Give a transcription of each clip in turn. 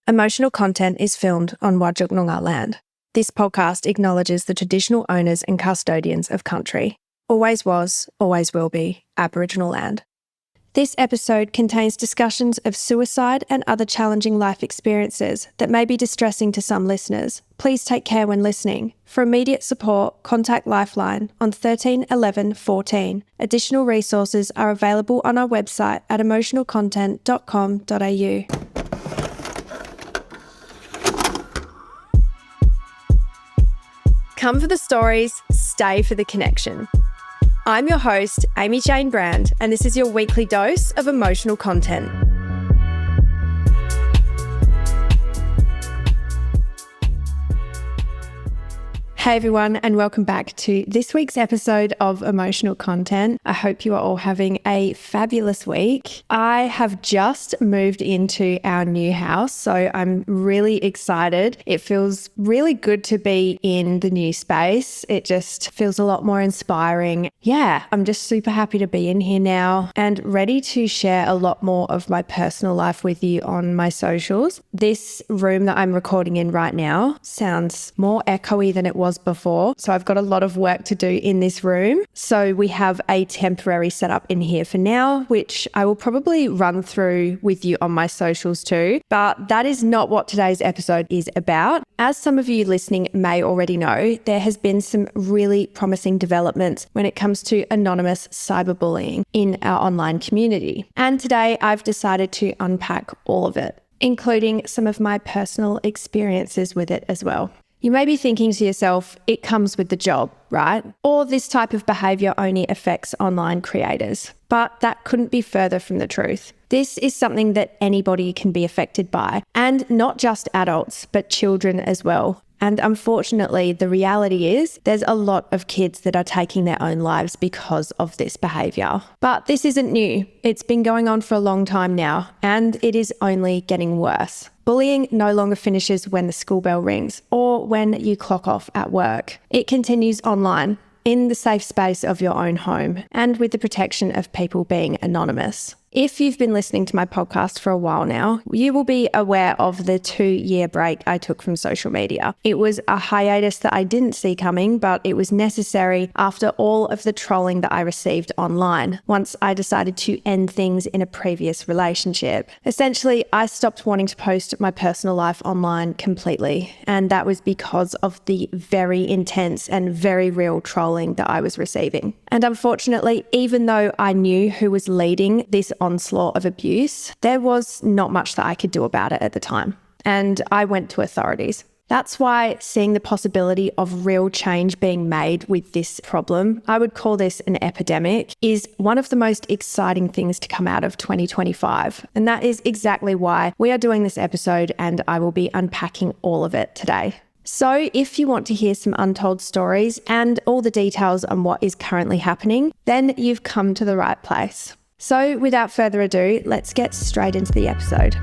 Emotional content is filmed on Whadjuk Noongar land. This podcast acknowledges the traditional owners and custodians of country. Always was, always will be, Aboriginal land. This episode contains discussions of suicide and other challenging life experiences that may be distressing to some listeners. Please take care when listening. For immediate support, contact Lifeline on 13 11 14. Additional resources are available on our website at emotionalcontent.com.au. Come for the stories, stay for the connection. I'm your host, Amy Jane Brand, and this is your weekly dose of emotional content. Hey everyone, and welcome back to this week's episode of Emotional Content. I hope you are all having a fabulous week. I have just moved into our new house, so I'm really excited. It feels really good to be in the new space. It just feels a lot more inspiring. Yeah, I'm just super happy to be in here now and ready to share a lot more of my personal life with you on my socials. This room that I'm recording in right now sounds more echoey than it was before. So I've got a lot of work to do in this room. So we have a temporary setup in here for now, which I will probably run through with you on my socials too. But that is not what today's episode is about. As some of you listening may already know, there has been some really promising developments when it comes to anonymous cyberbullying in our online community. And today I've decided to unpack all of it, including some of my personal experiences with it as well. You may be thinking to yourself, it comes with the job, right? Or this type of behaviour only affects online creators. But that couldn't be further from the truth. This is something that anybody can be affected by, and not just adults, but children as well. And unfortunately, the reality is there's a lot of kids that are taking their own lives because of this behaviour. But this isn't new. It's been going on for a long time now, and it is only getting worse. Bullying no longer finishes when the school bell rings or when you clock off at work. It continues online, in the safe space of your own home, and with the protection of people being anonymous. If you've been listening to my podcast for a while now, you will be aware of the 2-year break I took from social media. It was a hiatus that I didn't see coming, but it was necessary after all of the trolling that I received online once I decided to end things in a previous relationship. Essentially, I stopped wanting to post my personal life online completely, and that was because of the very intense and very real trolling that I was receiving. And unfortunately, even though I knew who was leading this onslaught of abuse, there was not much that I could do about it at the time. And I went to authorities. That's why seeing the possibility of real change being made with this problem, I would call this an epidemic, is one of the most exciting things to come out of 2025. And that is exactly why we are doing this episode, and I will be unpacking all of it today. So if you want to hear some untold stories and all the details on what is currently happening, then you've come to the right place. So without further ado, let's get straight into the episode.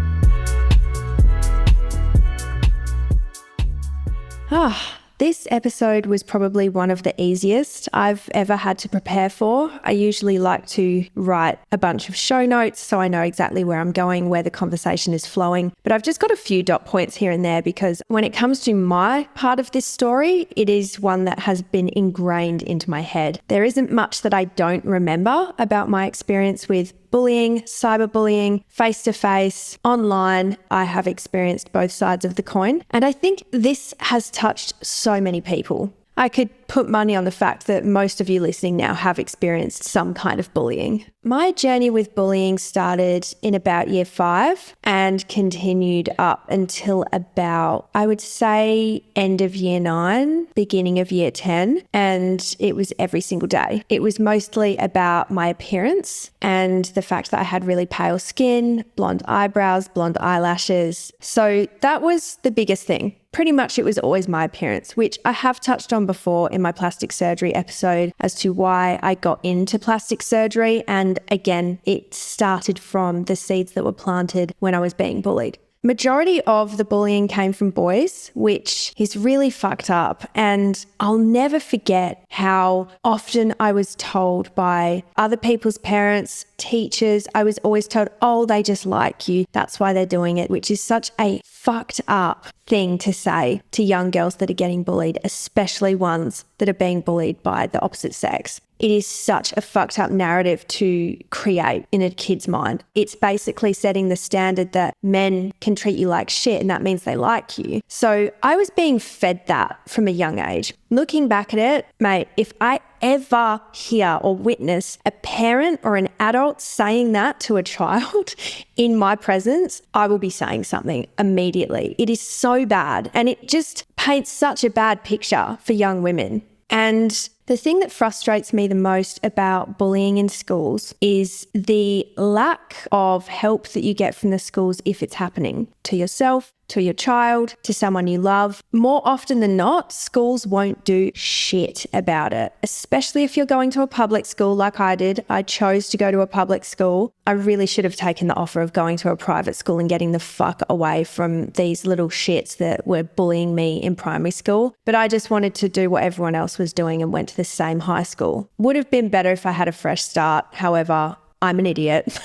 This episode was probably one of the easiest I've ever had to prepare for. I usually like to write a bunch of show notes so I know exactly where I'm going, where the conversation is flowing. But I've just got a few dot points here and there because when it comes to my part of this story, it is one that has been ingrained into my head. There isn't much that I don't remember about my experience with bullying, cyberbullying, face-to-face, online. I have experienced both sides of the coin. And I think this has touched so many people. I could put money on the fact that most of you listening now have experienced some kind of bullying. My journey with bullying started in about year 5 and continued up until about, I would say, end of year 9, beginning of year 10. And it was every single day. It was mostly about my appearance and the fact that I had really pale skin, blonde eyebrows, blonde eyelashes. So that was the biggest thing. Pretty much it was always my appearance, which I have touched on before in my plastic surgery episode as to why I got into plastic surgery. And again, it started from the seeds that were planted when I was being bullied. Majority of the bullying came from boys, which is really fucked up. And I'll never forget how often I was told by other people's parents, teachers, I was always told, oh, they just like you. That's why they're doing it, which is such a fucked up thing to say to young girls that are getting bullied, especially ones that are being bullied by the opposite sex. It is such a fucked up narrative to create in a kid's mind. It's basically setting the standard that men can treat you like shit and that means they like you. So I was being fed that from a young age. Looking back at it, mate, if I ever hear or witness a parent or an adult saying that to a child in my presence, I will be saying something immediately. It is so bad and it just paints such a bad picture for young women. And the thing that frustrates me the most about bullying in schools is the lack of help that you get from the schools if it's happening to yourself, to your child, to someone you love. More often than not, schools won't do shit about it, especially if you're going to a public school like I did. I chose to go to a public school. I really should have taken the offer of going to a private school and getting the fuck away from these little shits that were bullying me in primary school. But I just wanted to do what everyone else was doing and went to the same high school. Would have been better if I had a fresh start. However, I'm an idiot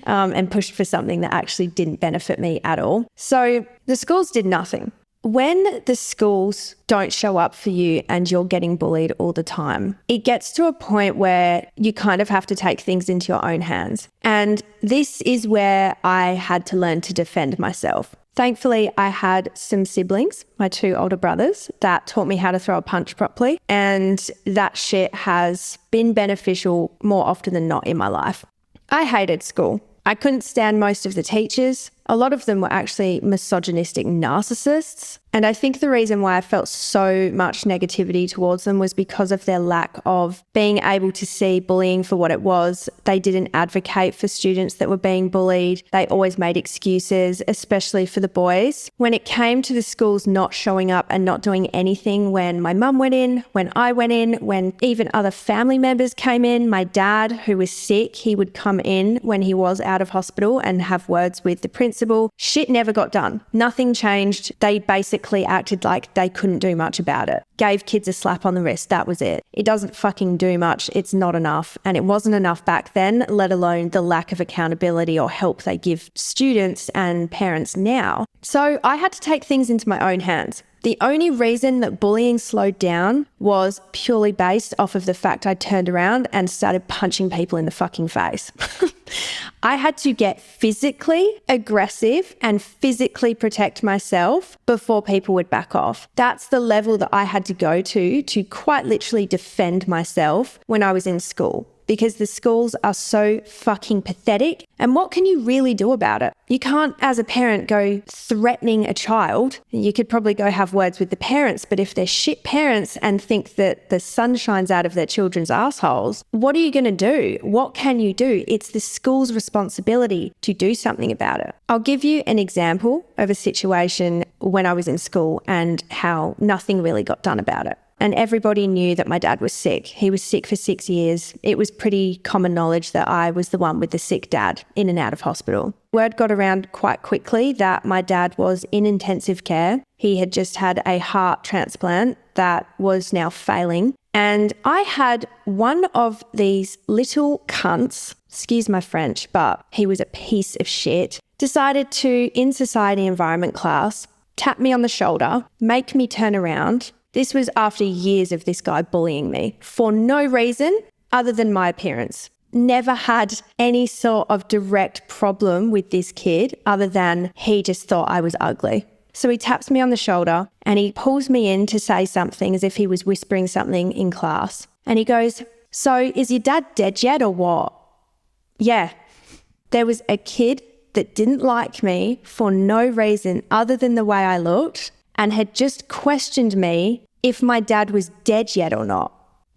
and pushed for something that actually didn't benefit me at all. So the schools did nothing. When the schools don't show up for you and you're getting bullied all the time, it gets to a point where you kind of have to take things into your own hands. And this is where I had to learn to defend myself. Thankfully, I had some siblings, my 2 older brothers, that taught me how to throw a punch properly. And that shit has been beneficial more often than not in my life. I hated school. I couldn't stand most of the teachers. A lot of them were actually misogynistic narcissists. And I think the reason why I felt so much negativity towards them was because of their lack of being able to see bullying for what it was. They didn't advocate for students that were being bullied. They always made excuses, especially for the boys. When it came to the schools not showing up and not doing anything when my mum went in, when I went in, when even other family members came in, my dad, who was sick, he would come in when he was out of hospital and have words with the principal. Shit never got done. Nothing changed. They basically acted like they couldn't do much about it. Gave kids a slap on the wrist. That was it. It doesn't fucking do much. It's not enough. And it wasn't enough back then, let alone the lack of accountability or help they give students and parents now. So I had to take things into my own hands. The only reason that bullying slowed down was purely based off of the fact I turned around and started punching people in the fucking face. I had to get physically aggressive and physically protect myself before people would back off. That's the level that I had to go to quite literally defend myself when I was in school. Because the schools are so fucking pathetic. And what can you really do about it? You can't, as a parent, go threatening a child. You could probably go have words with the parents, but if they're shit parents and think that the sun shines out of their children's assholes, what are you going to do? What can you do? It's the school's responsibility to do something about it. I'll give you an example of a situation when I was in school and how nothing really got done about it. And everybody knew that my dad was sick. He was sick for 6 years. It was pretty common knowledge that I was the one with the sick dad in and out of hospital. Word got around quite quickly that my dad was in intensive care. He had just had a heart transplant that was now failing. And I had one of these little cunts, excuse my French, but he was a piece of shit, decided to, in society environment class, tap me on the shoulder, make me turn around. This was after years of this guy bullying me for no reason other than my appearance. Never had any sort of direct problem with this kid other than he just thought I was ugly. So he taps me on the shoulder and he pulls me in to say something as if he was whispering something in class. And he goes, "So is your dad dead yet or what?" Yeah, there was a kid that didn't like me for no reason other than the way I looked and had just questioned me if my dad was dead yet or not.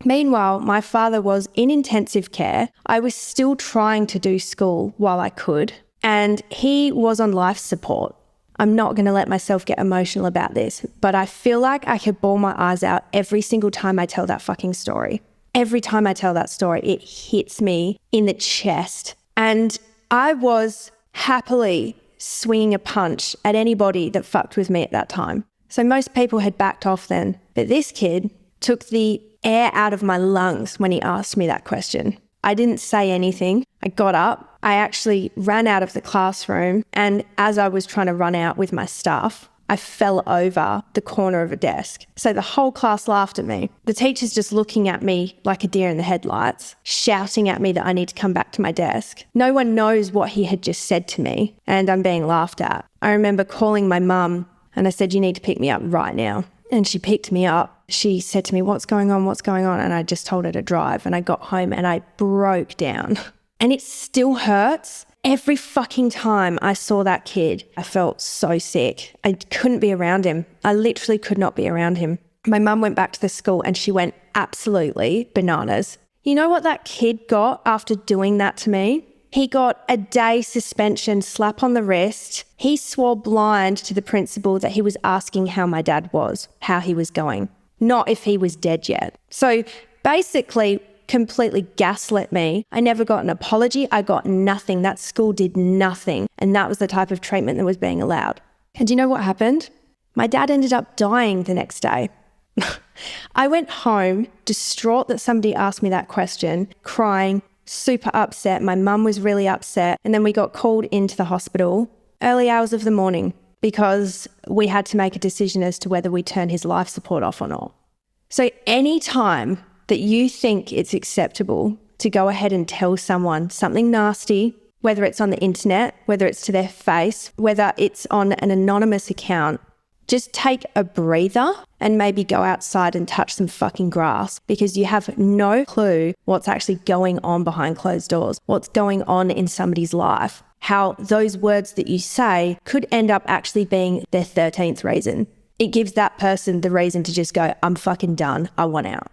Meanwhile, my father was in intensive care. I was still trying to do school while I could, and he was on life support. I'm not going to let myself get emotional about this, but I feel like I could bawl my eyes out every single time I tell that fucking story. Every time I tell that story, it hits me in the chest. And I was happily swinging a punch at anybody that fucked with me at that time. So most people had backed off then. But this kid took the air out of my lungs when he asked me that question. I didn't say anything. I got up. I actually ran out of the classroom. And as I was trying to run out with my stuff, I fell over the corner of a desk. So the whole class laughed at me. The teacher's just looking at me like a deer in the headlights, shouting at me that I need to come back to my desk. No one knows what he had just said to me, and I'm being laughed at. I remember calling my mum and I said, "You need to pick me up right now." And she picked me up. She said to me, "What's going on? What's going on?" And I just told her to drive. And I got home and I broke down. And it still hurts. Every fucking time I saw that kid, I felt so sick. I couldn't be around him. I literally could not be around him. My mum went back to the school and she went absolutely bananas. You know what that kid got after doing that to me? He got a day suspension, slap on the wrist. He swore blind to the principal that he was asking how my dad was, how he was going, not if he was dead yet. So basically, completely gaslit me. I never got an apology. I got nothing. That school did nothing. And that was the type of treatment that was being allowed. And do you know what happened? My dad ended up dying the next day. I went home distraught that somebody asked me that question, crying, super upset. My mum was really upset. And then we got called into the hospital early hours of the morning because we had to make a decision as to whether we turn his life support off or not. So any time that you think it's acceptable to go ahead and tell someone something nasty, whether it's on the internet, whether it's to their face, whether it's on an anonymous account, just take a breather and maybe go outside and touch some fucking grass, because you have no clue what's actually going on behind closed doors, what's going on in somebody's life, how those words that you say could end up actually being their 13th reason. It gives that person the reason to just go, "I'm fucking done. I want out."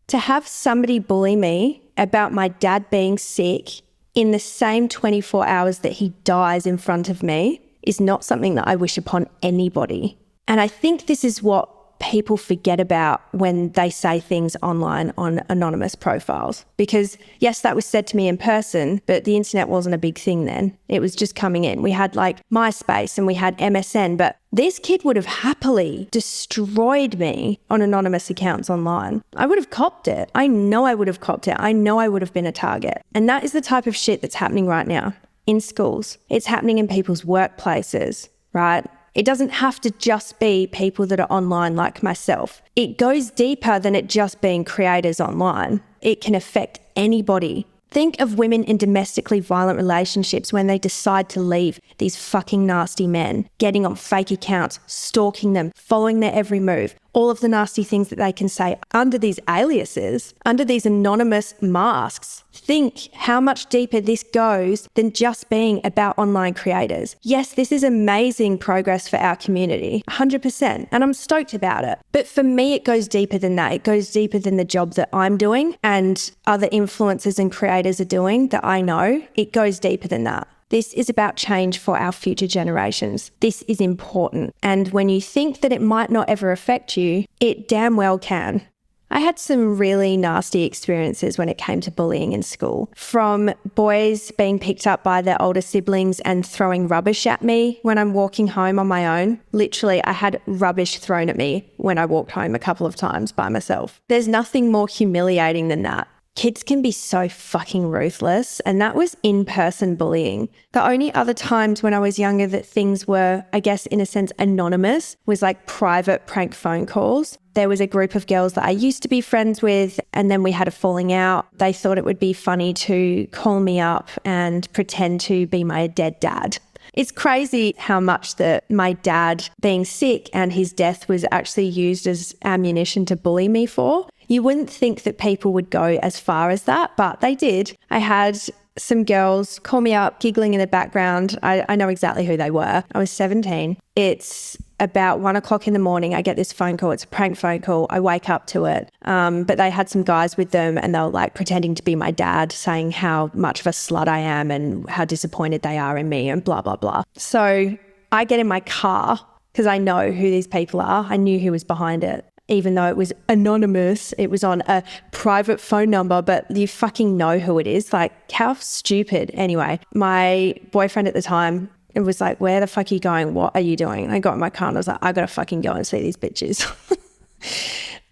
To have somebody bully me about my dad being sick in the same 24 hours that he dies in front of me is not something that I wish upon anybody. And I think this is what people forget about when they say things online on anonymous profiles. Because yes, that was said to me in person, but the internet wasn't a big thing then. It was just coming in. We had like MySpace and we had MSN, but this kid would have happily destroyed me on anonymous accounts online. I would have copped it. I know I would have copped it. I know I would have been a target. And that is the type of shit that's happening right now in schools. It's happening in people's workplaces, right? It doesn't have to just be people that are online like myself. It goes deeper than it just being creators online. It can affect anybody. Think of women in domestically violent relationships when they decide to leave these fucking nasty men, getting on fake accounts, stalking them, following their every move, all of the nasty things that they can say under these aliases, under these anonymous masks. Think how much deeper this goes than just being about online creators. Yes, this is amazing progress for our community, 100%, and I'm stoked about it. But for me, it goes deeper than that. It goes deeper than the job that I'm doing and other influencers and creators are doing that I know. It goes deeper than that. This is about change for our future generations. This is important. And when you think that it might not ever affect you, it damn well can. I had some really nasty experiences when it came to bullying in school, from boys being picked up by their older siblings and throwing rubbish at me when I'm walking home on my own. Literally, I had rubbish thrown at me when I walked home a couple of times by myself. There's nothing more humiliating than that. Kids can be so fucking ruthless, and that was in-person bullying. The only other times when I was younger that things were, I guess, in a sense, anonymous was like private prank phone calls. There was a group of girls that I used to be friends with, and then we had a falling out. They thought it would be funny to call me up and pretend to be my dead dad. It's crazy how much that my dad being sick and his death was actually used as ammunition to bully me for. You wouldn't think that people would go as far as that, but they did. I had some girls call me up, giggling in the background. I know exactly who they were. I was 17. It's about 1 o'clock in the morning. I get this phone call. It's a prank phone call. I wake up to it. But they had some guys with them and they were like pretending to be my dad, saying how much of a slut I am and how disappointed they are in me and blah, blah, blah. So I get in my car because I know who these people are. I knew who was behind it. Even though it was anonymous, it was on a private phone number, but you fucking know who it is. Like, how stupid. Anyway, my boyfriend at the time, It was like, where the fuck are you going? What are you doing? And I got in my car and I was like, I got to fucking go and see these bitches.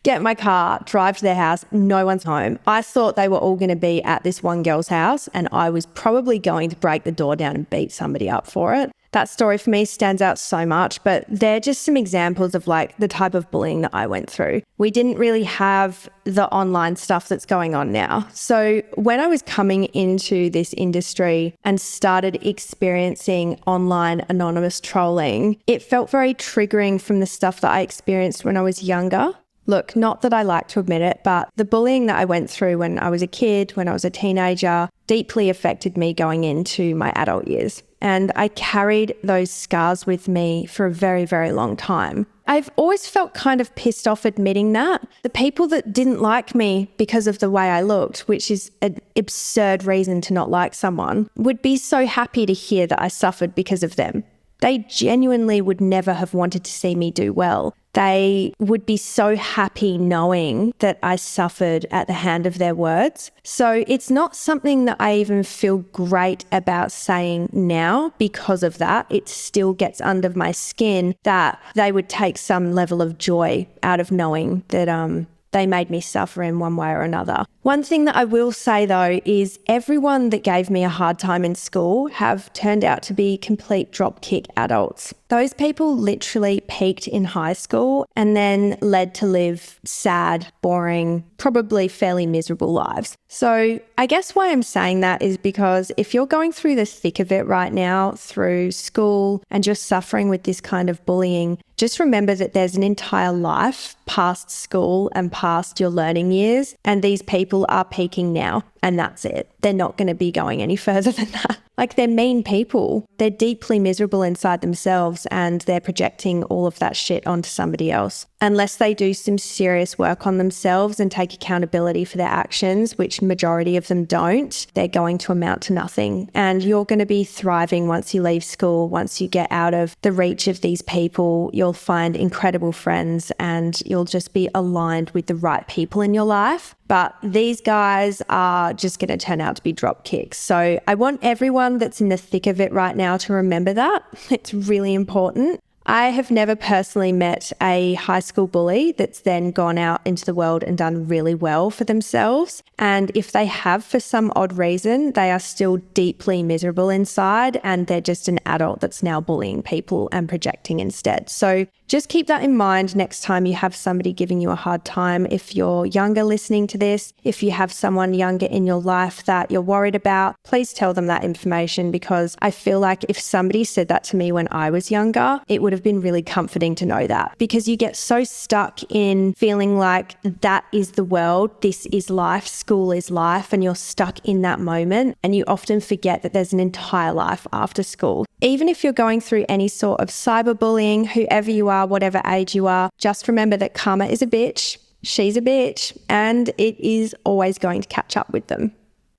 Get in my car, drive to their house. No one's home. I thought they were all going to be at this one girl's house and I was probably going to break the door down and beat somebody up for it. That story for me stands out so much, but they're just some examples of like the type of bullying that I went through. We didn't really have the online stuff that's going on now. So when I was coming into this industry and started experiencing online anonymous trolling, it felt very triggering from the stuff that I experienced when I was younger. Look, not that I like to admit it, but the bullying that I went through when I was a kid, when I was a teenager, deeply affected me going into my adult years. And I carried those scars with me for a very, very long time. I've always felt kind of pissed off admitting that. The people that didn't like me because of the way I looked, which is an absurd reason to not like someone, would be so happy to hear that I suffered because of them. They genuinely would never have wanted to see me do well. They would be so happy knowing that I suffered at the hand of their words. So it's not something that I even feel great about saying now because of that. It still gets under my skin that they would take some level of joy out of knowing that they made me suffer in one way or another. One thing that I will say though is everyone that gave me a hard time in school have turned out to be complete dropkick adults. Those people literally peaked in high school and then led to live sad, boring, probably fairly miserable lives. So I guess why I'm saying that is because if you're going through the thick of it right now through school and just suffering with this kind of bullying, just remember that there's an entire life past school and past your learning years, and these people are peaking now, and that's it. They're not going to be going any further than that. Like, they're mean people. They're deeply miserable inside themselves and they're projecting all of that shit onto somebody else. Unless they do some serious work on themselves and take accountability for their actions, which majority of them don't, they're going to amount to nothing. And you're going to be thriving once you leave school. Once you get out of the reach of these people, you'll find incredible friends and you'll just be aligned with the right people in your life. But these guys are just going to turn out to be drop kicks. So I want everyone that's in the thick of it right now to remember that. It's really important. I have never personally met a high school bully that's then gone out into the world and done really well for themselves. And if they have, for some odd reason, they are still deeply miserable inside and they're just an adult that's now bullying people and projecting instead. So just keep that in mind next time you have somebody giving you a hard time. If you're younger listening to this, if you have someone younger in your life that you're worried about, please tell them that information, because I feel like if somebody said that to me when I was younger, it would have been really comforting to know that, because you get so stuck in feeling like that is the world, this is life, school is life, and you're stuck in that moment and you often forget that there's an entire life after school. Even if you're going through any sort of cyberbullying, whoever you are, whatever age you are, just remember that karma is a bitch, she's a bitch, and it is always going to catch up with them.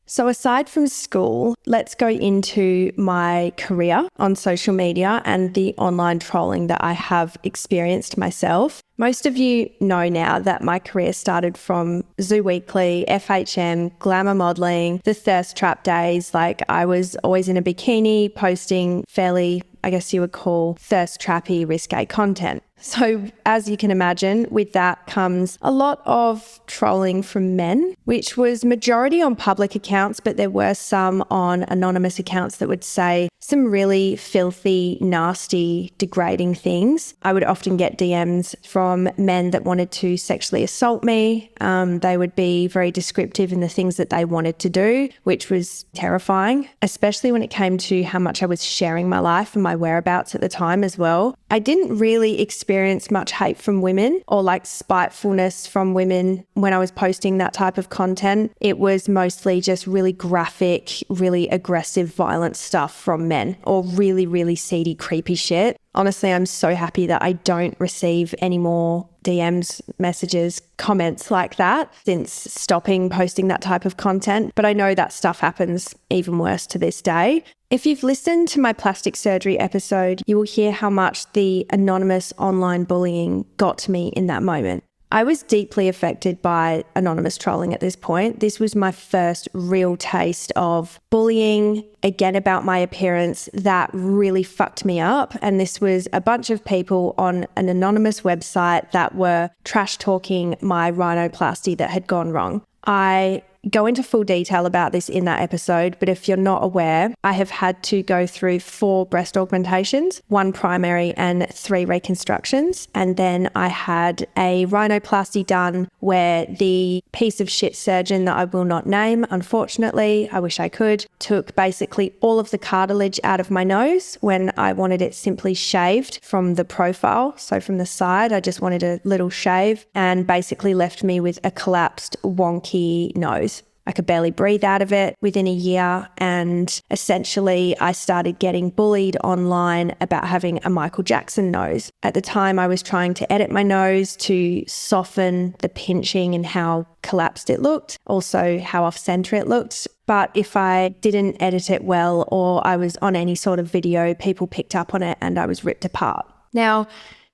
So aside from school, let's go into my career on social media and the online trolling that I have experienced myself. Most of you know now that my career started from Zoo Weekly, FHM, glamour modelling, the thirst trap days. Like, I was always in a bikini posting fairly, I guess you would call, thirst trappy, risque content. So as you can imagine, with that comes a lot of trolling from men, which was majority on public accounts, but there were some on anonymous accounts that would say some really filthy, nasty, degrading things. I would often get DMs from men that wanted to sexually assault me. They would be very descriptive in the things that they wanted to do, which was terrifying, especially when it came to how much I was sharing my life and my whereabouts at the time as well. I didn't really experience much hate from women or like spitefulness from women when I was posting that type of content. It was mostly just really graphic, really aggressive, violent stuff from men, or really, really seedy, creepy shit. Honestly, I'm so happy that I don't receive any more DMs, messages, comments like that since stopping posting that type of content. But I know that stuff happens even worse to this day. If you've listened to my plastic surgery episode, you will hear how much the anonymous online bullying got to me in that moment. I was deeply affected by anonymous trolling at this point. This was my first real taste of bullying, again about my appearance, that really fucked me up. And this was a bunch of people on an anonymous website that were trash talking my rhinoplasty that had gone wrong. I go into full detail about this in that episode, but if you're not aware, I have had to go through 4 breast augmentations, 1 primary and 3 reconstructions. And then I had a rhinoplasty done where the piece of shit surgeon that I will not name, unfortunately, I wish I could, took basically all of the cartilage out of my nose when I wanted it simply shaved from the profile. So from the side, I just wanted a little shave, and basically left me with a collapsed, wonky nose. I could barely breathe out of it within a year, and essentially I started getting bullied online about having a Michael Jackson nose. At the time, I was trying to edit my nose to soften the pinching and how collapsed it looked, also how off-center it looked. But if I didn't edit it well, or I was on any sort of video, people picked up on it and I was ripped apart. Now,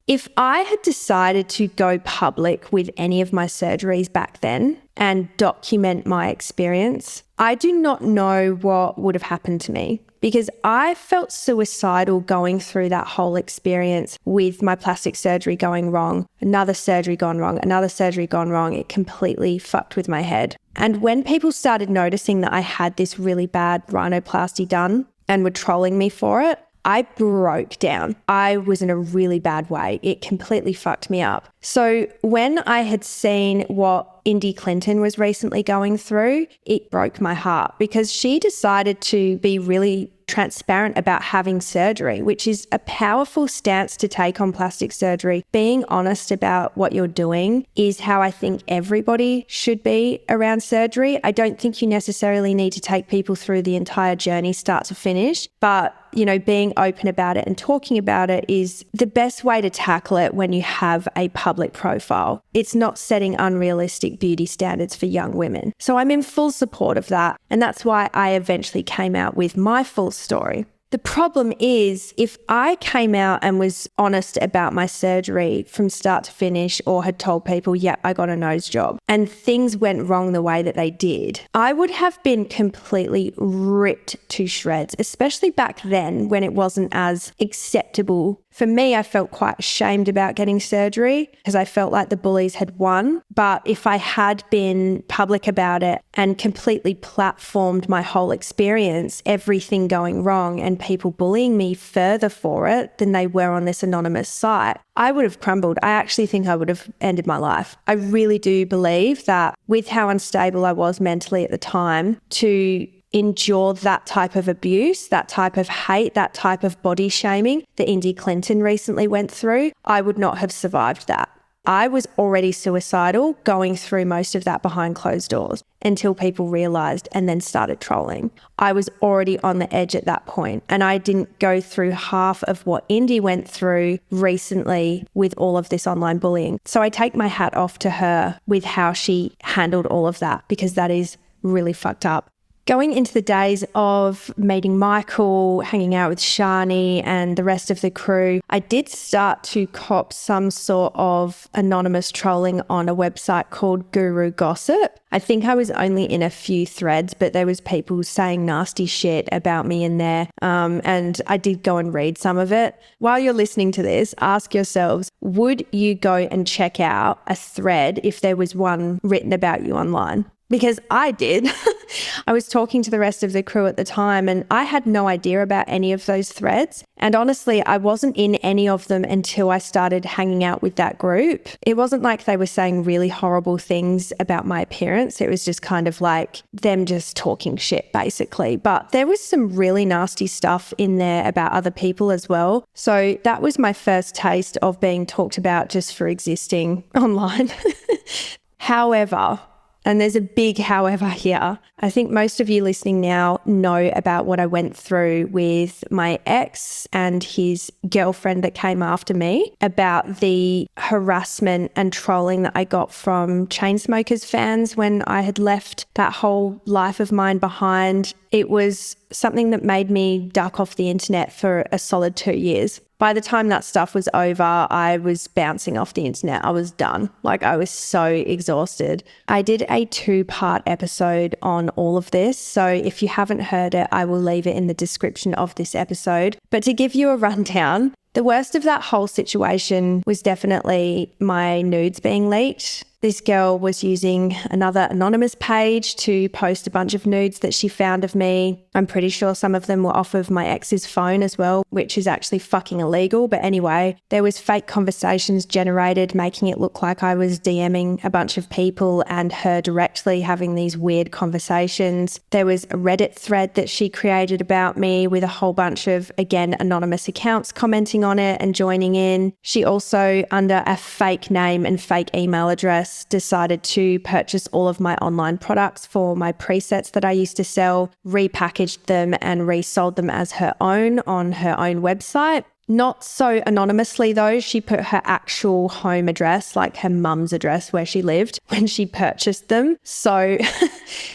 if I had decided to go public with any of my surgeries back then and document my experience, I do not know what would have happened to me, because I felt suicidal going through that whole experience with my plastic surgery going wrong, another surgery gone wrong, another surgery gone wrong. It completely fucked with my head. And when people started noticing that I had this really bad rhinoplasty done and were trolling me for it, I broke down. I was in a really bad way. It completely fucked me up. So when I had seen what Indy Clinton was recently going through, it broke my heart, because she decided to be really transparent about having surgery, which is a powerful stance to take on plastic surgery. Being honest about what you're doing is how I think everybody should be around surgery. I don't think you necessarily need to take people through the entire journey, start to finish, but being open about it and talking about it is the best way to tackle it when you have a public profile. It's not setting unrealistic beauty standards for young women. So I'm in full support of that. And that's why I eventually came out with my full story. The problem is, if I came out and was honest about my surgery from start to finish, or had told people, yep, I got a nose job, and things went wrong the way that they did, I would have been completely ripped to shreds, especially back then when it wasn't as acceptable. For me, I felt quite ashamed about getting surgery because I felt like the bullies had won. But if I had been public about it and completely platformed my whole experience, everything going wrong and people bullying me further for it than they were on this anonymous site, I would have crumbled. I actually think I would have ended my life. I really do believe that with how unstable I was mentally at the time, to endure that type of abuse, that type of hate, that type of body shaming that Indy Clinton recently went through, I would not have survived that. I was already suicidal going through most of that behind closed doors until people realized and then started trolling. I was already on the edge at that point, and I didn't go through half of what Indy went through recently with all of this online bullying. So I take my hat off to her with how she handled all of that, because that is really fucked up. Going into the days of meeting Michael, hanging out with Shani and the rest of the crew, I did start to cop some sort of anonymous trolling on a website called Guru Gossip. I think I was only in a few threads, but there was people saying nasty shit about me in there, and I did go and read some of it. While you're listening to this, ask yourselves, would you go and check out a thread if there was one written about you online? Because I did. I was talking to the rest of the crew at the time and I had no idea about any of those threads. And honestly, I wasn't in any of them until I started hanging out with that group. It wasn't like they were saying really horrible things about my appearance. It was just kind of like them just talking shit, basically. But there was some really nasty stuff in there about other people as well. So that was my first taste of being talked about just for existing online. However, and there's a big however here, I think most of you listening now know about what I went through with my ex and his girlfriend that came after me, about the harassment and trolling that I got from Chainsmokers fans when I had left that whole life of mine behind. It was something that made me duck off the internet for a solid 2 years. By the time that stuff was over, I was bouncing off the internet. I was done. Like, I was so exhausted. I did a 2-part episode on all of this. So if you haven't heard it, I will leave it in the description of this episode. But to give you a rundown, the worst of that whole situation was definitely my nudes being leaked. This girl was using another anonymous page to post a bunch of nudes that she found of me. I'm pretty sure some of them were off of my ex's phone as well, which is actually fucking illegal. But anyway, there was fake conversations generated, making it look like I was DMing a bunch of people and her directly, having these weird conversations. There was a Reddit thread that she created about me with a whole bunch of, again, anonymous accounts commenting on it and joining in. She also, under a fake name and fake email address, decided to purchase all of my online products for my presets that I used to sell, repackaged them and resold them as her own on her own website. Not so anonymously though, she put her actual home address, like her mum's address where she lived, when she purchased them. So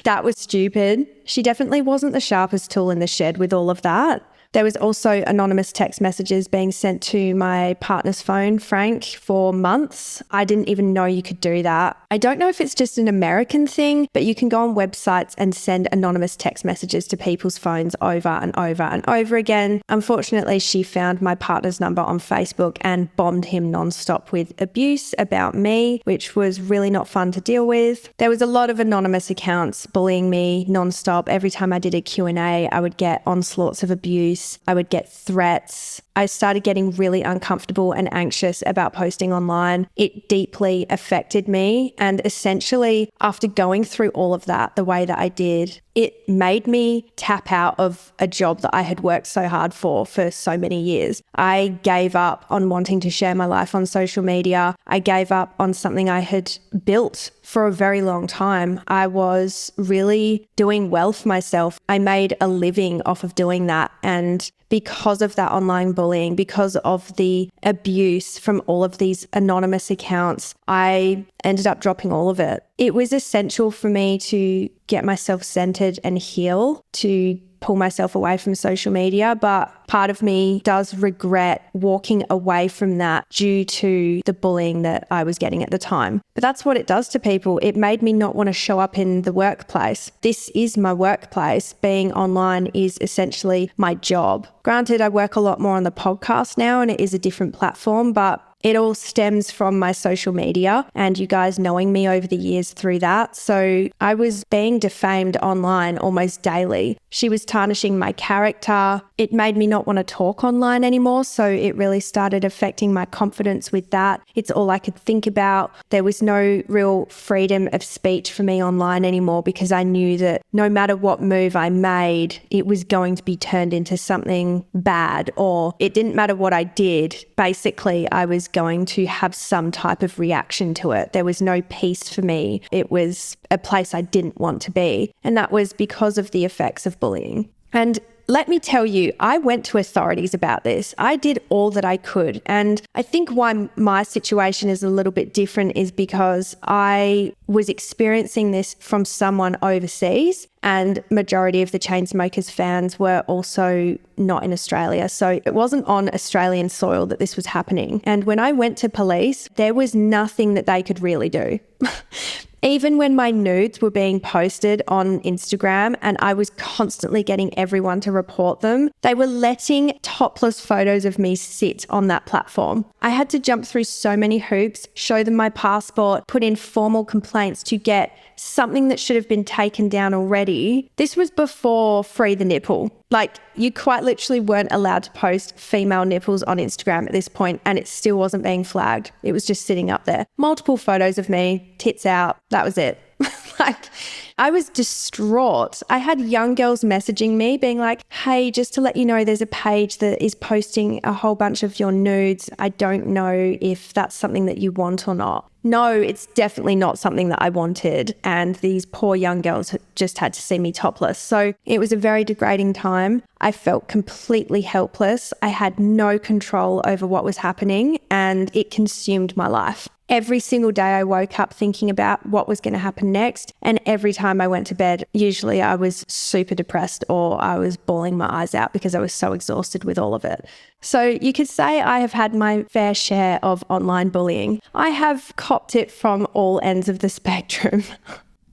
that was stupid. She definitely wasn't the sharpest tool in the shed with all of that. There was also anonymous text messages being sent to my partner's phone, Frank, for months. I didn't even know you could do that. I don't know if it's just an American thing, but you can go on websites and send anonymous text messages to people's phones over and over and over again. Unfortunately, she found my partner's number on Facebook and bombed him nonstop with abuse about me, which was really not fun to deal with. There was a lot of anonymous accounts bullying me nonstop. Every time I did a Q&A, I would get onslaughts of abuse. I would get threats. I started getting really uncomfortable and anxious about posting online. It deeply affected me. And essentially, after going through all of that the way that I did, it made me tap out of a job that I had worked so hard for so many years. I gave up on wanting to share my life on social media. I gave up on something I had built for a very long time. I was really doing well for myself. I made a living off of doing that. And because of that online bullying, because of the abuse from all of these anonymous accounts, I ended up dropping all of it. It was essential for me to get myself centered and heal, to pull myself away from social media, but part of me does regret walking away from that due to the bullying that I was getting at the time. But that's what it does to people. It made me not want to show up in the workplace. This is my workplace. Being online is essentially my job. Granted, I work a lot more on the podcast now and it is a different platform, but it all stems from my social media and you guys knowing me over the years through that. So I was being defamed online almost daily. She was tarnishing my character. It made me not want to talk online anymore. So it really started affecting my confidence with that. It's all I could think about. There was no real freedom of speech for me online anymore because I knew that no matter what move I made, it was going to be turned into something bad, or it didn't matter what I did. Basically, I was going to have some type of reaction to it. There was no peace for me. It was a place I didn't want to be. And that was because of the effects of bullying. And let me tell you, I went to authorities about this. I did all that I could. And I think why my situation is a little bit different is because I was experiencing this from someone overseas, and majority of the Chainsmokers fans were also not in Australia. So it wasn't on Australian soil that this was happening. And when I went to police, there was nothing that they could really do. Even when my nudes were being posted on Instagram and I was constantly getting everyone to report them, they were letting topless photos of me sit on that platform. I had to jump through so many hoops, show them my passport, put in formal complaints to get something that should have been taken down already. This was before Free the Nipple. Like, you quite literally weren't allowed to post female nipples on Instagram at this point, and it still wasn't being flagged. It was just sitting up there. Multiple photos of me, tits out. That was it. Like, I was distraught. I had young girls messaging me being like, hey, just to let you know, there's a page that is posting a whole bunch of your nudes. I don't know if that's something that you want or not. No, it's definitely not something that I wanted. And these poor young girls just had to see me topless. So it was a very degrading time. I felt completely helpless. I had no control over what was happening, and it consumed my life. Every single day I woke up thinking about what was going to happen next. And every time I went to bed, usually I was super depressed or I was bawling my eyes out because I was so exhausted with all of it. So you could say I have had my fair share of online bullying. I have copped it from all ends of the spectrum.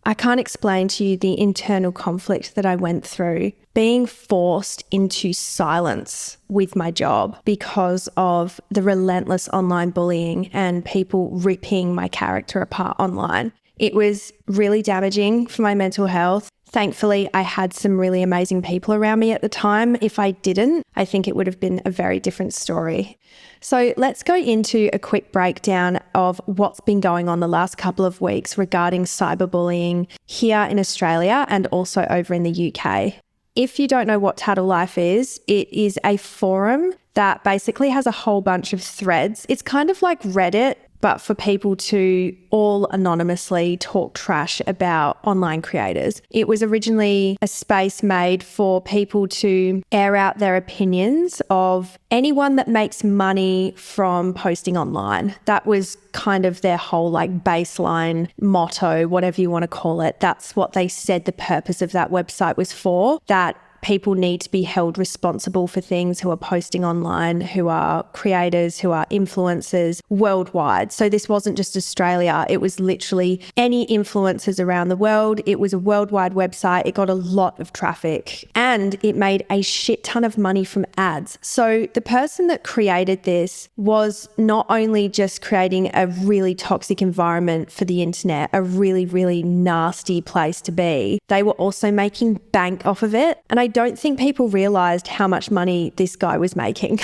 I can't explain to you the internal conflict that I went through, being forced into silence with my job because of the relentless online bullying and people ripping my character apart online. It was really damaging for my mental health. Thankfully, I had some really amazing people around me at the time. If I didn't, I think it would have been a very different story. So let's go into a quick breakdown of what's been going on the last couple of weeks regarding cyberbullying here in Australia and also over in the UK. If you don't know what Tattle Life is, it is a forum that basically has a whole bunch of threads. It's kind of like Reddit, but for people to all anonymously talk trash about online creators. It was originally a space made for people to air out their opinions of anyone that makes money from posting online. That was kind of their whole baseline motto, whatever you want to call it. That's what they said the purpose of that website was for, that people need to be held responsible for things who are posting online, who are creators, who are influencers worldwide. So this wasn't just Australia. It was literally any influencers around the world. It was a worldwide website. It got a lot of traffic and it made a shit ton of money from ads. So the person that created this was not only just creating a really toxic environment for the internet, a really, really nasty place to be, they were also making bank off of it. And I don't think people realized how much money this guy was making.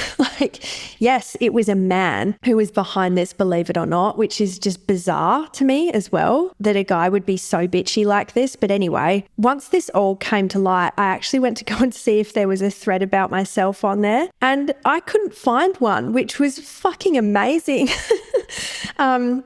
Yes, it was a man who was behind this, believe it or not, which is just bizarre to me as well, that a guy would be so bitchy like this. But anyway, once this all came to light, I actually went to go and see if there was a thread about myself on there, and I couldn't find one, which was fucking amazing.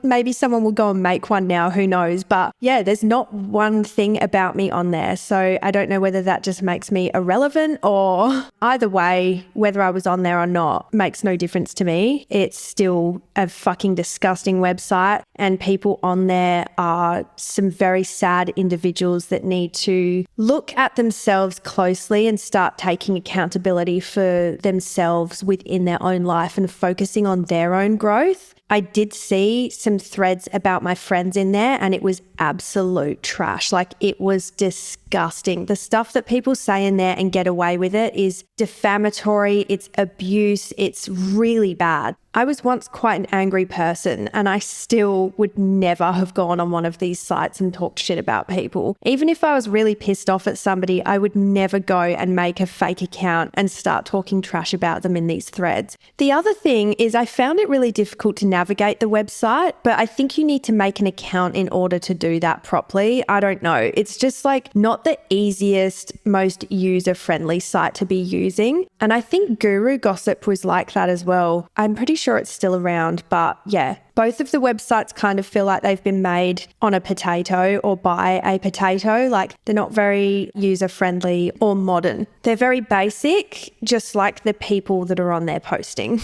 Maybe someone will go and make one now, who knows? But yeah, there's not one thing about me on there. So I don't know whether that just makes me irrelevant, or either way, whether I was on there or not makes no difference to me. It's still a fucking disgusting website, and people on there are some very sad individuals that need to look at themselves closely and start taking accountability for themselves within their own life and focusing on their own growth. I did see some threads about my friends in there, and it was absolute trash. It was disgusting. The stuff that people say in there and get away with it is defamatory, it's abuse, it's really bad. I was once quite an angry person, and I still would never have gone on one of these sites and talked shit about people. Even if I was really pissed off at somebody, I would never go and make a fake account and start talking trash about them in these threads. The other thing is I found it really difficult to navigate the website, but I think you need to make an account in order to do that properly. I don't know. It's just not the easiest, most user-friendly site to be using. And I think Guru Gossip was like that as well. I'm pretty sure it's still around, but yeah, both of the websites kind of feel like they've been made on a potato or by a potato. They're not very user-friendly or modern. They're very basic, just like the people that are on there posting.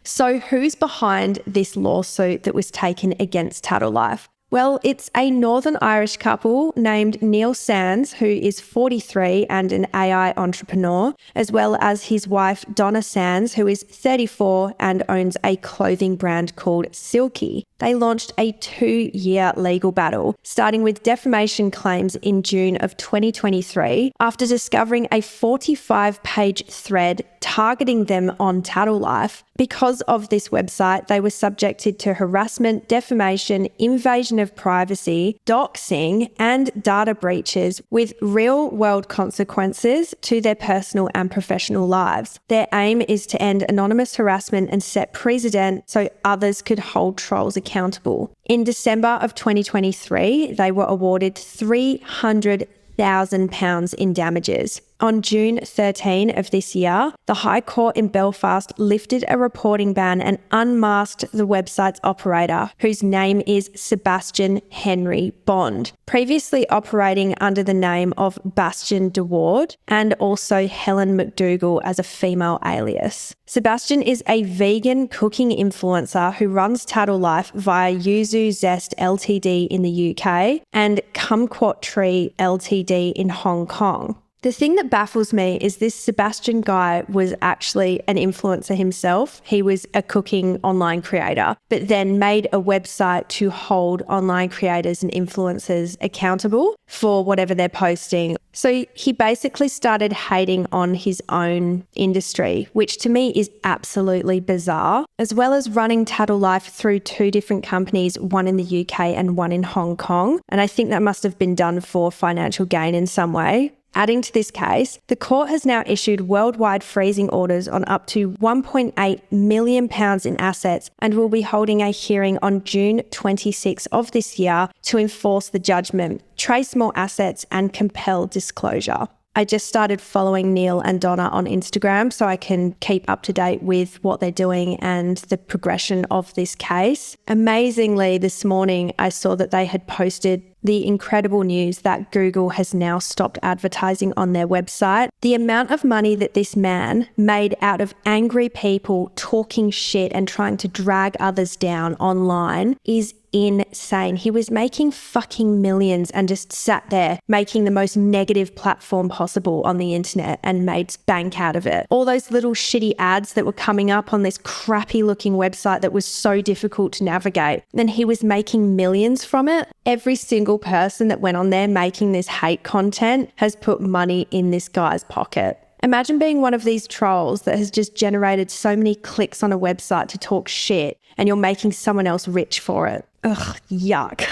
So who's behind this lawsuit that was taken against Tattle Life? Well, it's a Northern Irish couple named Neil Sands, who is 43 and an AI entrepreneur, as well as his wife Donna Sands, who is 34 and owns a clothing brand called Silky. They launched a 2-year legal battle, starting with defamation claims in June of 2023, after discovering a 45-page thread targeting them on Tattle Life. Because of this website, they were subjected to harassment, defamation, invasion of privacy, doxing, and data breaches with real-world consequences to their personal and professional lives. Their aim is to end anonymous harassment and set precedent so others could hold trolls accountable. In December of 2023, they were awarded £300,000 in damages. On June 13 of this year, the High Court in Belfast lifted a reporting ban and unmasked the website's operator, whose name is Sebastian Henry Bond, previously operating under the name of Bastian de Ward and also Helen McDougall as a female alias. Sebastian is a vegan cooking influencer who runs Tattle Life via Yuzu Zest Ltd in the UK and Kumquat Tree Ltd in Hong Kong. The thing that baffles me is this Sebastian guy was actually an influencer himself. He was a cooking online creator, but then made a website to hold online creators and influencers accountable for whatever they're posting. So he basically started hating on his own industry, which to me is absolutely bizarre, as well as running Tattle Life through two different companies, one in the UK and one in Hong Kong. And I think that must have been done for financial gain in some way. Adding to this case, the court has now issued worldwide freezing orders on up to £1.8 million in assets and will be holding a hearing on June 26 of this year to enforce the judgment, trace more assets and compel disclosure. I just started following Neil and Donna on Instagram so I can keep up to date with what they're doing and the progression of this case. Amazingly, this morning I saw that they had posted the incredible news that Google has now stopped advertising on their website. The amount of money that this man made out of angry people talking shit and trying to drag others down online is insane. He was making fucking millions and just sat there making the most negative platform possible on the internet and made bank out of it. All those little shitty ads that were coming up on this crappy looking website that was so difficult to navigate. And he was making millions from it. Every single person that went on there making this hate content has put money in this guy's pocket. Imagine being one of these trolls that has just generated so many clicks on a website to talk shit and you're making someone else rich for it. Ugh, yuck.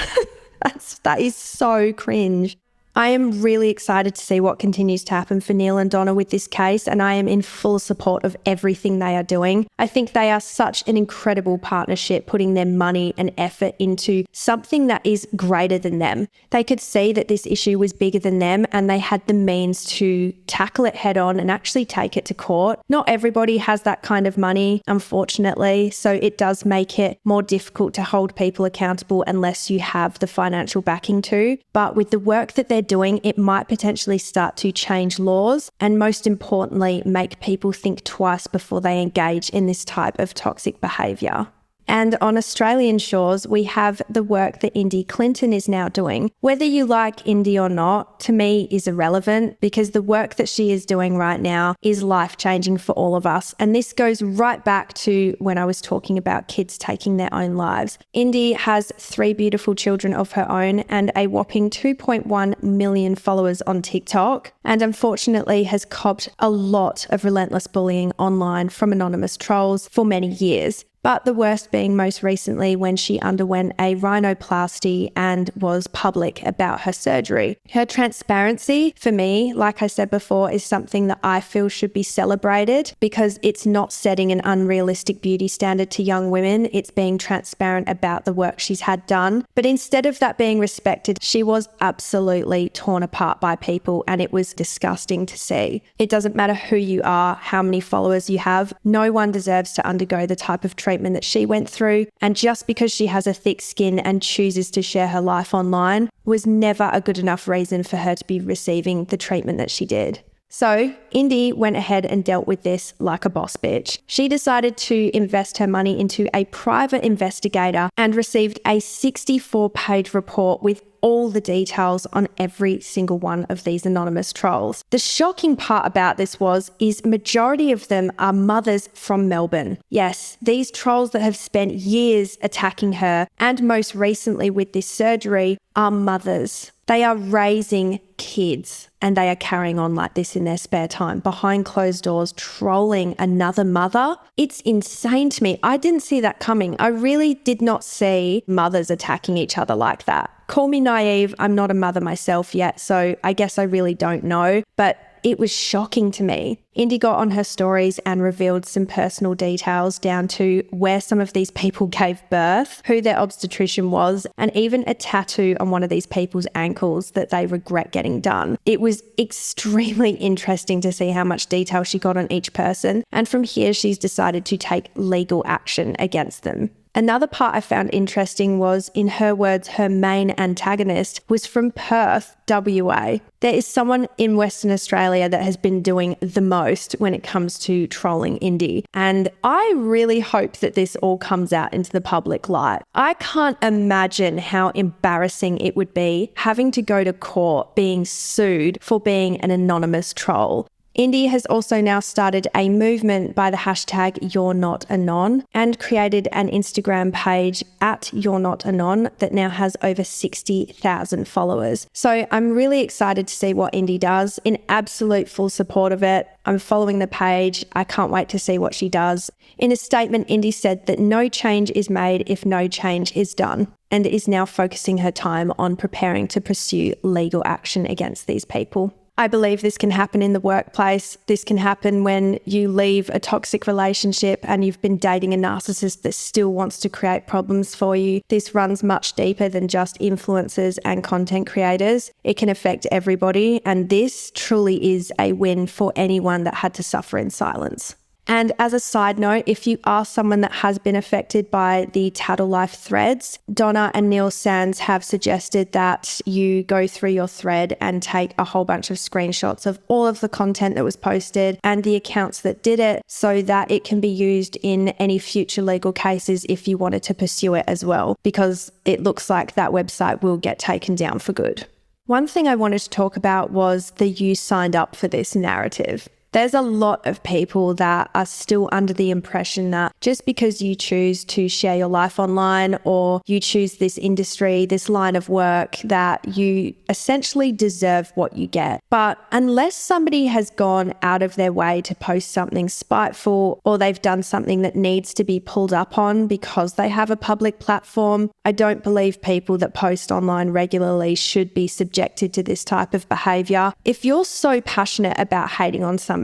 That is so cringe. I am really excited to see what continues to happen for Neil and Donna with this case, and I am in full support of everything they are doing. I think they are such an incredible partnership, putting their money and effort into something that is greater than them. They could see that this issue was bigger than them and they had the means to tackle it head on and actually take it to court. Not everybody has that kind of money, unfortunately, so it does make it more difficult to hold people accountable unless you have the financial backing to. But with the work that they're doing, it might potentially start to change laws and, most importantly, make people think twice before they engage in this type of toxic behaviour. And on Australian shores, we have the work that Indy Clinton is now doing. Whether you like Indy or not, to me is irrelevant because the work that she is doing right now is life-changing for all of us. And this goes right back to when I was talking about kids taking their own lives. Indy has 3 beautiful children of her own and a whopping 2.1 million followers on TikTok, and unfortunately has copped a lot of relentless bullying online from anonymous trolls for many years. But the worst being most recently when she underwent a rhinoplasty and was public about her surgery. Her transparency, for me, like I said before, is something that I feel should be celebrated because it's not setting an unrealistic beauty standard to young women. It's being transparent about the work she's had done. But instead of that being respected, she was absolutely torn apart by people and it was disgusting to see. It doesn't matter who you are, how many followers you have. No one deserves to undergo the type of treatment that she went through, and just because she has a thick skin and chooses to share her life online was never a good enough reason for her to be receiving the treatment that she did. So Indy went ahead and dealt with this like a boss bitch. She decided to invest her money into a private investigator and received a 64-page report with all the details on every single one of these anonymous trolls. The shocking part about this is majority of them are mothers from Melbourne. Yes, these trolls that have spent years attacking her and most recently with this surgery are mothers. They are raising kids and they are carrying on like this in their spare time, behind closed doors, trolling another mother. It's insane to me. I didn't see that coming. I really did not see mothers attacking each other like that. Call me naive. I'm not a mother myself yet, so I guess I really don't know. But it was shocking to me. Indy got on her stories and revealed some personal details down to where some of these people gave birth, who their obstetrician was, and even a tattoo on one of these people's ankles that they regret getting done. It was extremely interesting to see how much detail she got on each person, and from here she's decided to take legal action against them. Another part I found interesting was, in her words, her main antagonist was from Perth, WA. There is someone in Western Australia that has been doing the most when it comes to trolling Indy. And I really hope that this all comes out into the public light. I can't imagine how embarrassing it would be having to go to court being sued for being an anonymous troll. Indy has also now started a movement by the hashtag YourNotAnon and created an Instagram page at YourNotAnon that now has over 60,000 followers. So I'm really excited to see what Indy does, in absolute full support of it. I'm following the page. I can't wait to see what she does. In a statement, Indy said that no change is made if no change is done, and is now focusing her time on preparing to pursue legal action against these people. I believe this can happen in the workplace. This can happen when you leave a toxic relationship and you've been dating a narcissist that still wants to create problems for you. This runs much deeper than just influencers and content creators. It can affect everybody, and this truly is a win for anyone that had to suffer in silence. And as a side note, if you are someone that has been affected by the Tattle Life threads, Donna and Neil Sands have suggested that you go through your thread and take a whole bunch of screenshots of all of the content that was posted and the accounts that did it, so that it can be used in any future legal cases if you wanted to pursue it as well, because it looks like that website will get taken down for good. One thing I wanted to talk about was the "you signed up for this" narrative. There's a lot of people that are still under the impression that just because you choose to share your life online, or you choose this industry, this line of work, that you essentially deserve what you get. But unless somebody has gone out of their way to post something spiteful, or they've done something that needs to be pulled up on because they have a public platform, I don't believe people that post online regularly should be subjected to this type of behavior. If you're so passionate about hating on somebody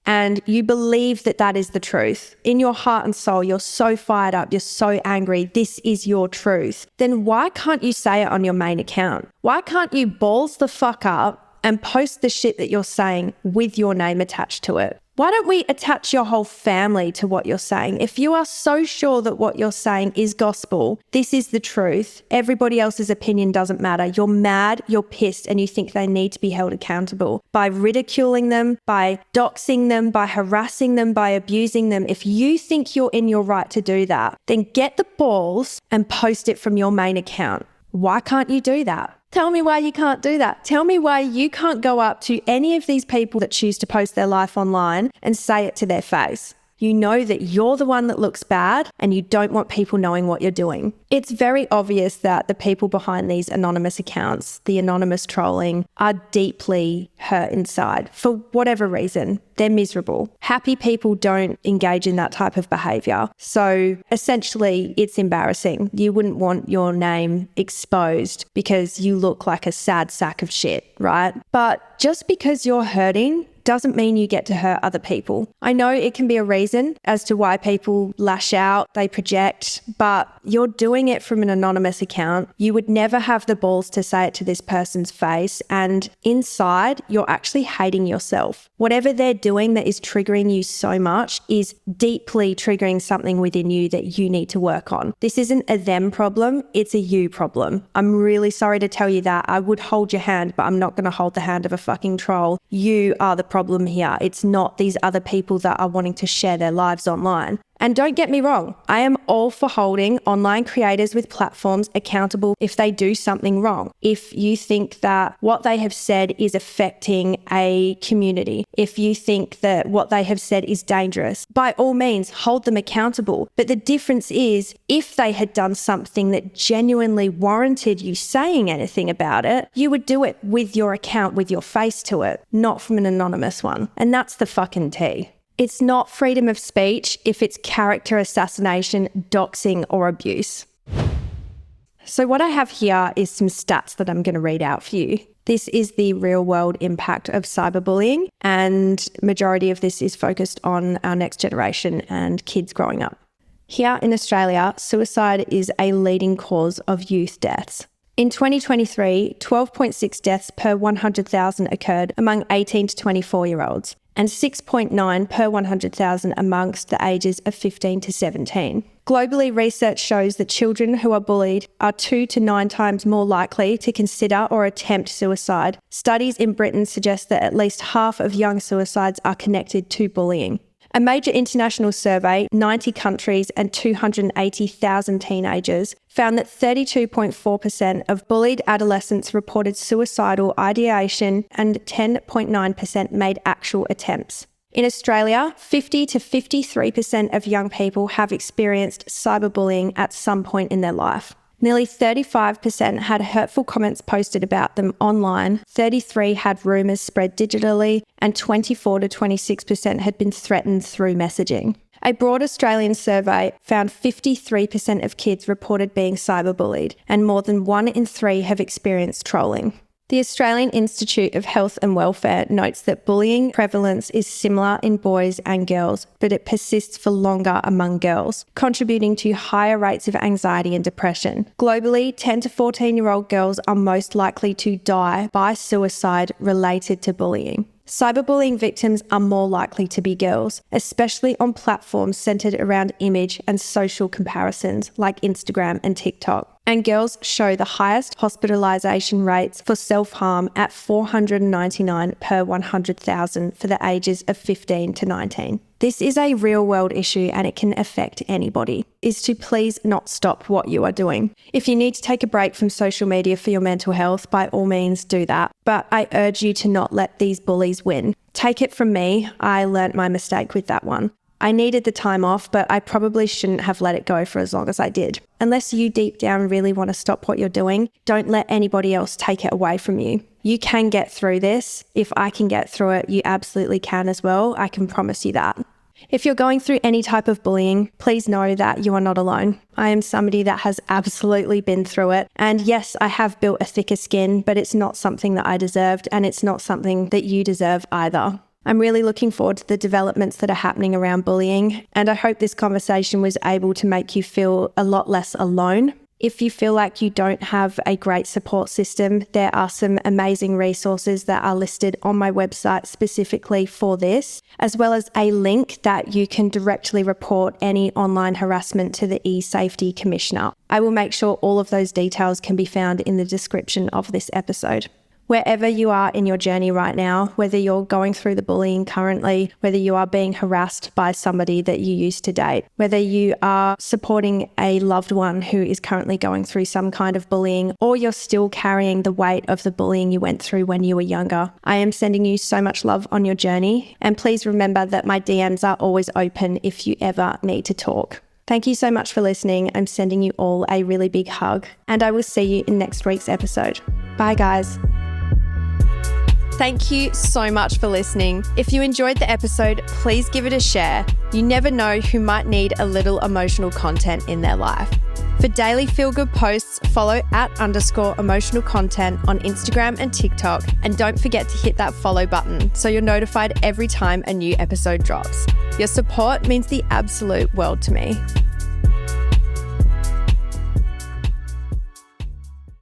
and you believe that that is the truth, in your heart and soul, you're so fired up, you're so angry, this is your truth, then why can't you say it on your main account? Why can't you balls the fuck up and post the shit that you're saying with your name attached to it? Why don't we attach your whole family to what you're saying? If you are so sure that what you're saying is gospel, this is the truth, everybody else's opinion doesn't matter, you're mad, you're pissed, and you think they need to be held accountable by ridiculing them, by doxing them, by harassing them, by abusing them. If you think you're in your right to do that, then get the balls and post it from your main account. Why can't you do that? Tell me why you can't do that. Tell me why you can't go up to any of these people that choose to post their life online and say it to their face. You know that you're the one that looks bad and you don't want people knowing what you're doing. It's very obvious that the people behind these anonymous accounts, the anonymous trolling, are deeply hurt inside for whatever reason. They're miserable. Happy people don't engage in that type of behavior. So essentially, it's embarrassing. You wouldn't want your name exposed because you look like a sad sack of shit, right? But just because you're hurting doesn't mean you get to hurt other people. I know it can be a reason as to why people lash out, they project, but you're doing it from an anonymous account. You would never have the balls to say it to this person's face, and inside, you're actually hating yourself. Whatever they're doing that is triggering you so much is deeply triggering something within you that you need to work on. This isn't a them problem, it's a you problem. I'm really sorry to tell you that. I would hold your hand, but I'm not going to hold the hand of a fucking troll. You are the problem here. It's not these other people that are wanting to share their lives online. And don't get me wrong, I am all for holding online creators with platforms accountable if they do something wrong. If you think that what they have said is affecting a community, if you think that what they have said is dangerous, by all means, hold them accountable. But the difference is, if they had done something that genuinely warranted you saying anything about it, you would do it with your account, with your face to it, not from an anonymous one. And that's the fucking tea. It's not freedom of speech if it's character assassination, doxing, or abuse. So what I have here is some stats that I'm going to read out for you. This is the real world impact of cyberbullying, and majority of this is focused on our next generation and kids growing up. Here in Australia, suicide is a leading cause of youth deaths. In 2023, 12.6 deaths per 100,000 occurred among 18 to 24-year-olds, and 6.9 per 100,000 amongst the ages of 15 to 17. Globally, research shows that children who are bullied are 2 to 9 times more likely to consider or attempt suicide. Studies in Britain suggest that at least half of young suicides are connected to bullying. A major international survey, 90 countries and 280,000 teenagers, found that 32.4% of bullied adolescents reported suicidal ideation and 10.9% made actual attempts. In Australia, 50 to 53% of young people have experienced cyberbullying at some point in their life. Nearly 35% had hurtful comments posted about them online, 33% had rumours spread digitally, and 24 to 26% had been threatened through messaging. A broad Australian survey found 53% of kids reported being cyberbullied, and more than 1 in 3 have experienced trolling. The Australian Institute of Health and Welfare notes that bullying prevalence is similar in boys and girls, but it persists for longer among girls, contributing to higher rates of anxiety and depression. Globally, 10 to 14-year-old girls are most likely to die by suicide related to bullying. Cyberbullying victims are more likely to be girls, especially on platforms centered around image and social comparisons like Instagram and TikTok. And girls show the highest hospitalisation rates for self-harm at 499 per 100,000 for the ages of 15 to 19. This is a real-world issue and it can affect anybody. Is to please not stop what you are doing. If you need to take a break from social media for your mental health, by all means do that. But I urge you to not let these bullies win. Take it from me, I learnt my mistake with that one. I needed the time off, but I probably shouldn't have let it go for as long as I did. Unless you deep down really want to stop what you're doing, don't let anybody else take it away from you. You can get through this. If I can get through it, you absolutely can as well. I can promise you that. If you're going through any type of bullying, please know that you are not alone. I am somebody that has absolutely been through it. And yes, I have built a thicker skin, but it's not something that I deserved, and it's not something that you deserve either. I'm really looking forward to the developments that are happening around bullying, and I hope this conversation was able to make you feel a lot less alone. If you feel like you don't have a great support system, there are some amazing resources that are listed on my website specifically for this, as well as a link that you can directly report any online harassment to the eSafety Commissioner. I will make sure all of those details can be found in the description of this episode. Wherever you are in your journey right now, whether you're going through the bullying currently, whether you are being harassed by somebody that you used to date, whether you are supporting a loved one who is currently going through some kind of bullying, or you're still carrying the weight of the bullying you went through when you were younger, I am sending you so much love on your journey. And please remember that my DMs are always open if you ever need to talk. Thank you so much for listening. I'm sending you all a really big hug, and I will see you in next week's episode. Bye, guys. Thank you so much for listening. If you enjoyed the episode, please give it a share. You never know who might need a little emotional content in their life. For daily feel-good posts, follow @_emotional content on Instagram and TikTok. And don't forget to hit that follow button so you're notified every time a new episode drops. Your support means the absolute world to me.